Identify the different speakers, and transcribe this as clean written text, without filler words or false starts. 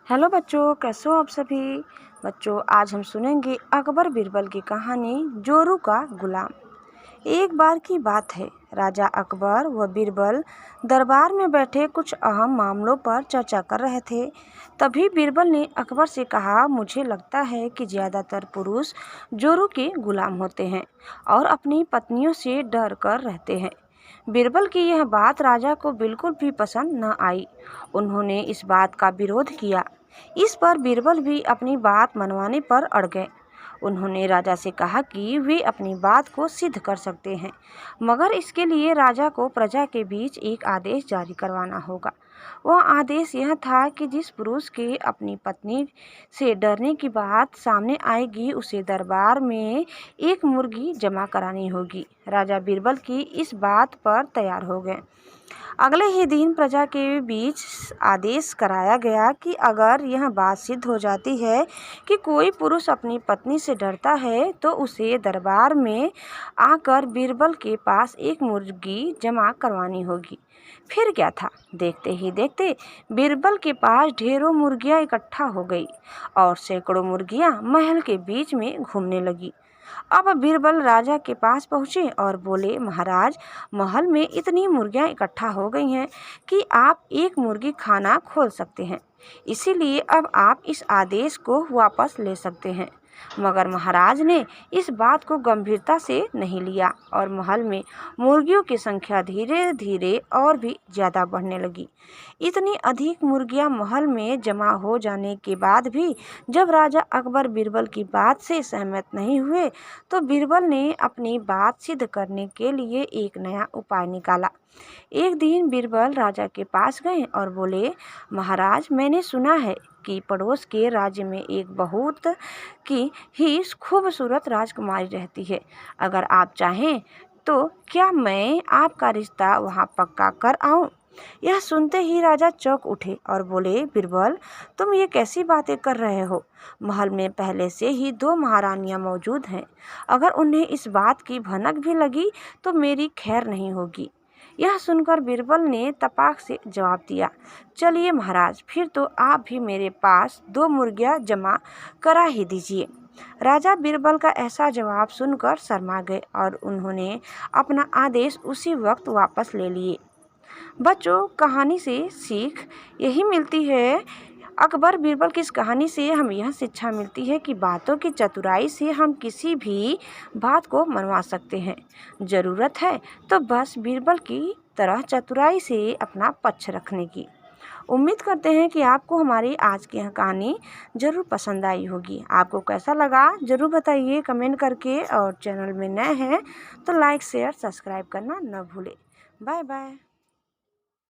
Speaker 1: Hello बच्चों, कैसे हो आप सभी। बच्चों, आज हम सुनेंगे अकबर बीरबल की कहानी जोरू का गुलाम। एक बार की बात है, राजा अकबर व बीरबल दरबार में बैठे कुछ अहम मामलों पर चर्चा कर रहे थे। तभी बीरबल ने अकबर से कहा, मुझे लगता है कि ज़्यादातर पुरुष जोरू के गुलाम होते हैं और अपनी पत्नियों से डर कर रहते हैं। बीरबल की यह बात राजा को बिल्कुल भी पसंद न आई। उन्होंने इस बात का विरोध किया। इस पर बीरबल भी अपनी बात मनवाने पर अड़ गए। उन्होंने राजा से कहा कि वे अपनी बात को सिद्ध कर सकते हैं, मगर इसके लिए राजा को प्रजा के बीच एक आदेश जारी करवाना होगा। वह आदेश यह था कि जिस पुरुष के अपनी पत्नी से डरने की बात सामने आएगी, उसे दरबार में एक मुर्गी जमा करानी होगी। राजा बीरबल की इस बात पर तैयार हो गए। अगले ही दिन प्रजा के बीच आदेश कराया गया कि अगर यह बात सिद्ध हो जाती है कि कोई पुरुष अपनी पत्नी से डरता है, तो उसे दरबार में आकर बीरबल के पास एक मुर्गी जमा करवानी होगी। फिर क्या था, देखते ही देखते बीरबल के पास ढेरों मुर्गियां इकट्ठा हो गई और सैकड़ों मुर्गियां महल के बीच में घूमने लगी। अब बीरबल राजा के पास पहुँचे और बोले, महाराज, महल में इतनी मुर्गियां इकट्ठा हो गई हैं कि आप एक मुर्गी खाना खोल सकते हैं। इसीलिए अब आप इस आदेश को वापस ले सकते हैं। मगर महाराज ने इस बात को गंभीरता से नहीं लिया और महल में मुर्गियों की संख्या धीरे धीरे और भी ज़्यादा बढ़ने लगी। इतनी अधिक मुर्गियां महल में जमा हो जाने के बाद भी जब राजा अकबर बीरबल की बात से सहमत नहीं हुए, तो बीरबल ने अपनी बात सिद्ध करने के लिए एक नया उपाय निकाला। एक दिन बीरबल राजा के पास गए और बोले, महाराज, मैंने सुना है कि पड़ोस के राज्य में एक बहुत की ही खूबसूरत राजकुमारी रहती है। अगर आप चाहें तो क्या मैं आपका रिश्ता वहां पक्का कर आऊं? यह सुनते ही राजा चौंक उठे और बोले, बीरबल, तुम ये कैसी बातें कर रहे हो? महल में पहले से ही 2 महारानियां मौजूद हैं। अगर उन्हें इस बात की भनक भी लगी तो मेरी खैर नहीं होगी। यह सुनकर बीरबल ने तपाक से जवाब दिया, चलिए महाराज, फिर तो आप भी मेरे पास 2 मुर्गियां जमा करा ही दीजिए। राजा बीरबल का ऐसा जवाब सुनकर शर्मा गए और उन्होंने अपना आदेश उसी वक्त वापस ले लिए। बच्चों, कहानी से सीख यही मिलती है। अकबर बीरबल की इस कहानी से हमें यह शिक्षा मिलती है कि बातों की चतुराई से हम किसी भी बात को मनवा सकते हैं। ज़रूरत है तो बस बीरबल की तरह चतुराई से अपना पक्ष रखने की। उम्मीद करते हैं कि आपको हमारी आज की यह कहानी ज़रूर पसंद आई होगी। आपको कैसा लगा ज़रूर बताइए कमेंट करके, और चैनल में नए हैं तो लाइक शेयर सब्सक्राइब करना न भूलें। Bye bye.